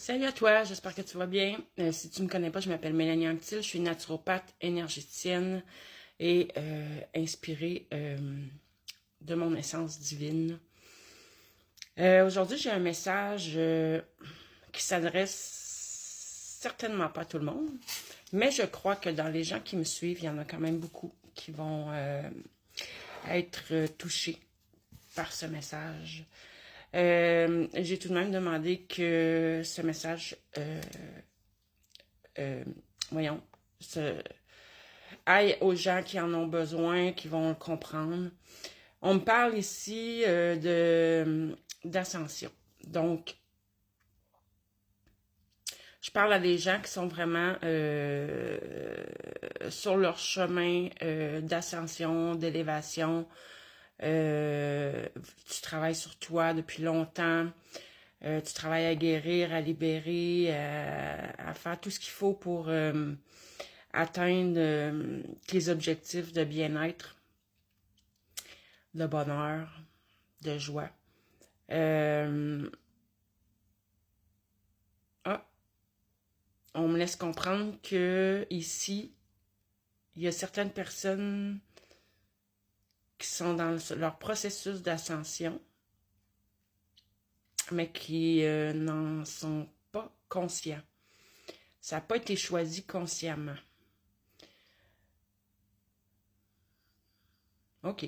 Salut à toi, j'espère que tu vas bien. Si tu ne me connais pas, je m'appelle Mélanie Anctil, je suis naturopathe énergéticienne et inspirée de mon essence divine. Aujourd'hui, j'ai un message qui s'adresse certainement pas à tout le monde, mais je crois que dans les gens qui me suivent, il y en a quand même beaucoup qui vont être touchés par ce message. J'ai tout de même demandé que ce message, voyons, aille aux gens qui en ont besoin, qui vont le comprendre. On me parle ici d'ascension. Donc, je parle à des gens qui sont vraiment sur leur chemin d'ascension, d'élévation. Tu travailles sur toi depuis longtemps. Tu travailles à guérir, à libérer, à faire tout ce qu'il faut pour atteindre tes objectifs de bien-être, de bonheur, de joie. On me laisse comprendre que ici, il y a certaines personnes qui sont dans leur processus d'ascension, mais qui n'en sont pas conscients. Ça n'a pas été choisi consciemment. OK.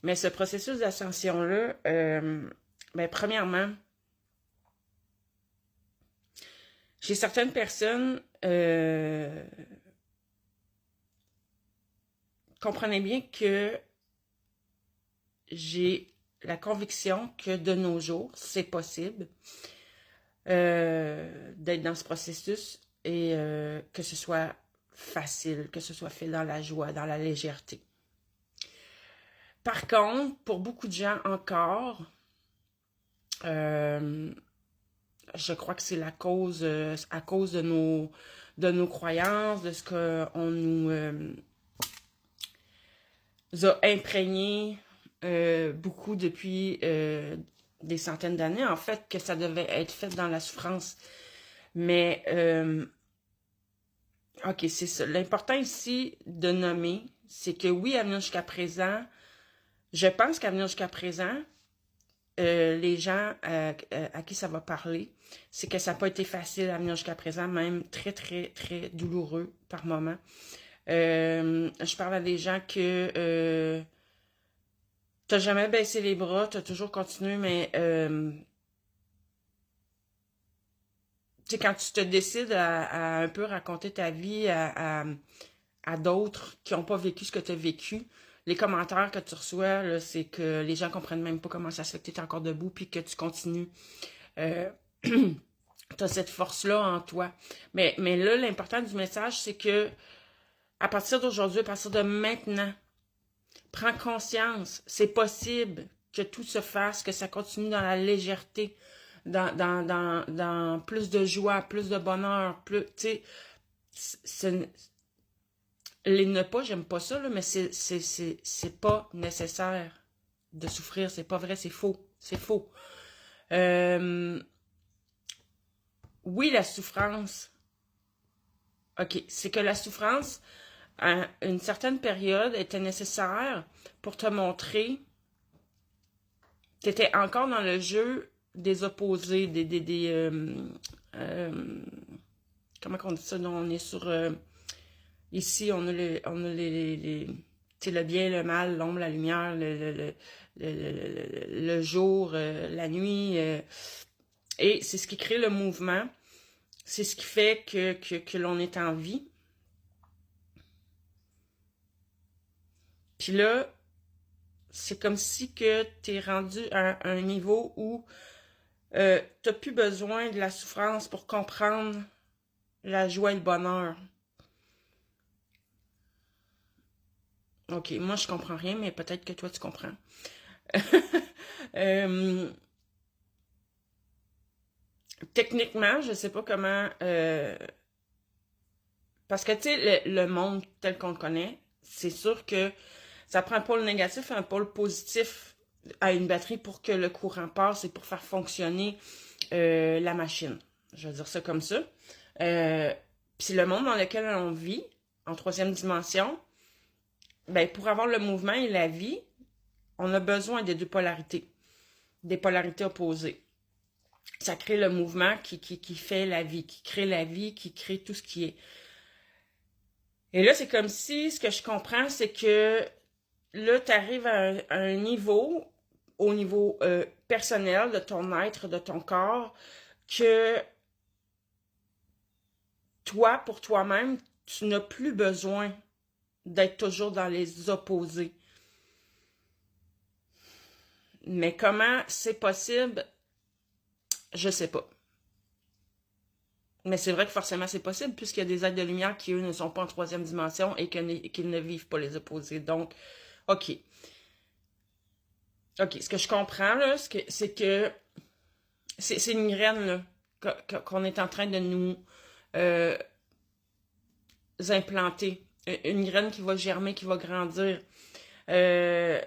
Mais ce processus d'ascension-là, premièrement, j'ai certaines personnes, comprenez bien que j'ai la conviction que de nos jours, c'est possible d'être dans ce processus et que ce soit facile, que ce soit fait dans la joie, dans la légèreté. Par contre, pour beaucoup de gens encore, je crois que c'est la cause, à cause de nos croyances, de ce qu'on nous a imprégné beaucoup depuis des centaines d'années, en fait, que ça devait être fait dans la souffrance. Mais, OK, c'est ça. L'important ici de nommer, c'est que oui, à venir jusqu'à présent, je pense qu'à venir jusqu'à présent, les gens à qui ça va parler, c'est que ça n'a pas été facile à venir jusqu'à présent, même très, très, très douloureux par moment. Je parle à des gens que t'as jamais baissé les bras, t'as toujours continué, mais tu sais, quand tu te décides à un peu raconter ta vie à d'autres qui n'ont pas vécu ce que tu as vécu, les commentaires que tu reçois, là, c'est que les gens comprennent même pas comment ça se fait que tu es encore debout puis que tu continues. Tu as cette force-là en toi. Mais là, l'important du message, c'est que à partir d'aujourd'hui, à partir de maintenant, prends conscience, c'est possible que tout se fasse, que ça continue dans la légèreté, dans plus de joie, plus de bonheur, plus, tu sais, les ne pas, j'aime pas ça, là, mais c'est pas nécessaire de souffrir, c'est pas vrai, c'est faux, c'est faux. Oui, la souffrance, OK, c'est que la souffrance, à une certaine période, était nécessaire pour te montrer tu étais encore dans le jeu des opposés, comment on dit ça? Non, on est sur ici, on a le bien, le mal, l'ombre, la lumière, le jour, la nuit. Et c'est ce qui crée le mouvement. C'est ce qui fait que l'on est en vie. Puis là, c'est comme si que tu es rendu à un niveau où tu n'as plus besoin de la souffrance pour comprendre la joie et le bonheur. OK, moi je comprends rien, mais peut-être que toi tu comprends. Techniquement, je sais pas comment... parce que, tu sais, le monde tel qu'on le connaît, c'est sûr que ça prend un pôle négatif et un pôle positif à une batterie pour que le courant passe et pour faire fonctionner la machine. Je vais dire ça comme ça. Puis le monde dans lequel on vit, en troisième dimension, ben, pour avoir le mouvement et la vie, on a besoin des deux polarités, des polarités opposées. Ça crée le mouvement qui fait la vie, qui crée la vie, qui crée tout ce qui est. Et là, c'est comme si, ce que je comprends, c'est que là, tu arrives à un niveau, au niveau personnel de ton être, de ton corps, que toi, pour toi-même, tu n'as plus besoin d'être toujours dans les opposés. Mais comment c'est possible, je sais pas. Mais c'est vrai que forcément c'est possible, puisqu'il y a des êtres de lumière qui, eux, ne sont pas en troisième dimension et qu'ils ne vivent pas les opposés. Donc, OK. OK, ce que je comprends, là, c'est que c'est une graine, là, qu'on est en train de nous euh, implanter. Une graine qui va germer, qui va grandir. Euh,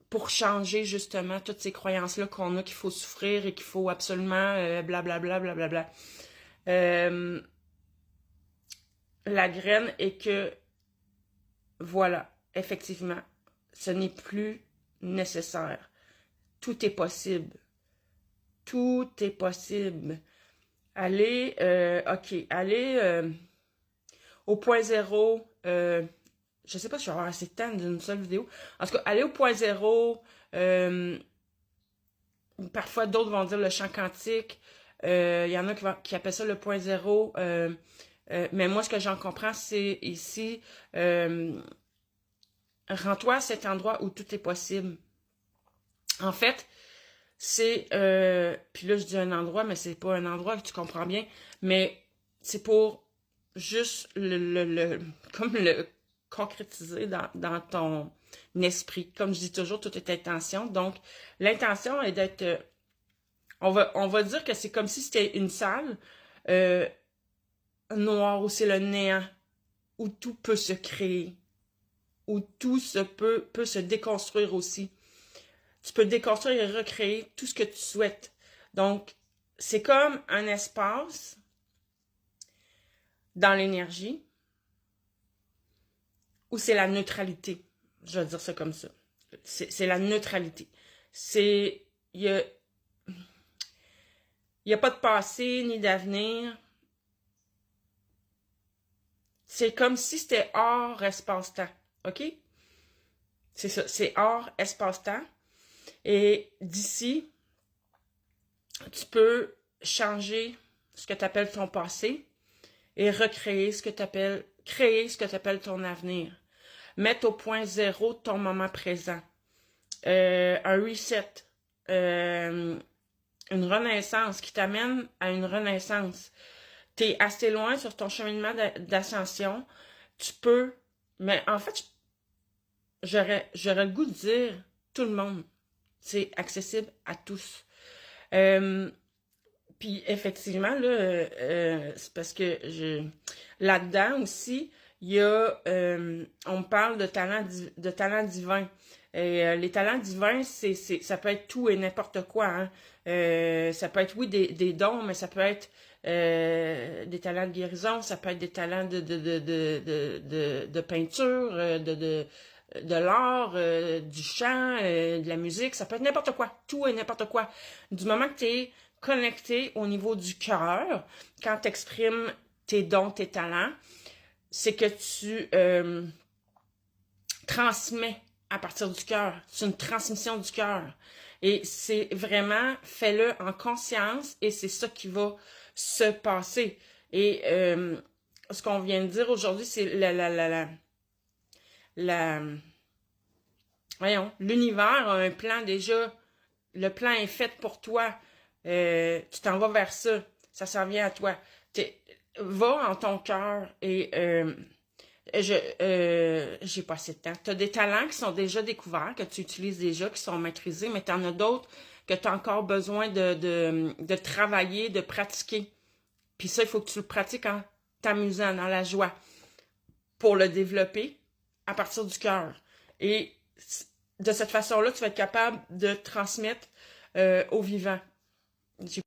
pour changer justement toutes ces croyances-là qu'on a qu'il faut souffrir et qu'il faut absolument blablabla, blablabla. La graine est que, voilà, effectivement, ce n'est plus nécessaire. Tout est possible. Tout est possible. Allez, OK, allez au point zéro. Je sais pas si je vais avoir assez de temps d'une seule vidéo. En tout cas, aller au point zéro. Parfois, d'autres vont dire le champ quantique. Il y en a qui appellent ça le point zéro. Mais moi, ce que j'en comprends, c'est ici, rends-toi à cet endroit où tout est possible. En fait, c'est... puis là, je dis un endroit, mais c'est pas un endroit, tu comprends bien. Mais c'est pour juste comme le concrétiser dans ton esprit. Comme je dis toujours, tout est intention. Donc, l'intention est d'être... on va dire que c'est comme si c'était une salle noire où c'est le néant, où tout peut se créer, où tout peut se déconstruire aussi. Tu peux déconstruire et recréer tout ce que tu souhaites. Donc, c'est comme un espace dans l'énergie où c'est la neutralité. Je vais dire ça comme ça. C'est la neutralité. Il y a pas de passé ni d'avenir. C'est comme si c'était hors espace-temps. OK? C'est ça. C'est hors espace-temps. Et d'ici, tu peux changer ce que tu appelles ton passé et recréer ce que tu appelles, créer ce que tu appelles ton avenir. Mettre au point zéro ton moment présent. Un reset. Une renaissance qui t'amène à une renaissance. T'es assez loin sur ton cheminement d'ascension. Tu peux, mais en fait, j'aurais le goût de dire tout le monde. C'est accessible à tous. Puis effectivement, là, c'est parce que là-dedans aussi, il y a, on me parle de talent divin. Et les talents divins, ça peut être tout et n'importe quoi. Hein. Ça peut être, oui, des dons, mais ça peut être des talents de guérison, ça peut être des talents de peinture, de l'art, du chant, de la musique, ça peut être n'importe quoi, tout et n'importe quoi. Du moment que tu es connecté au niveau du cœur, quand tu exprimes tes dons, tes talents, c'est que tu transmets à partir du cœur. C'est une transmission du cœur. Et c'est vraiment, fais-le en conscience et c'est ça qui va se passer. Et ce qu'on vient de dire aujourd'hui, c'est voyons, l'univers a un plan déjà. Le plan est fait pour toi. Tu t'en vas vers ça. Ça s'en vient à toi. Va en ton cœur et j'ai pas assez de temps. Tu as des talents qui sont déjà découverts, que tu utilises déjà, qui sont maîtrisés, mais tu en as d'autres que tu as encore besoin de travailler, de pratiquer. Puis ça, il faut que tu le pratiques en t'amusant, dans la joie, pour le développer à partir du cœur. Et de cette façon-là, tu vas être capable de transmettre au vivant.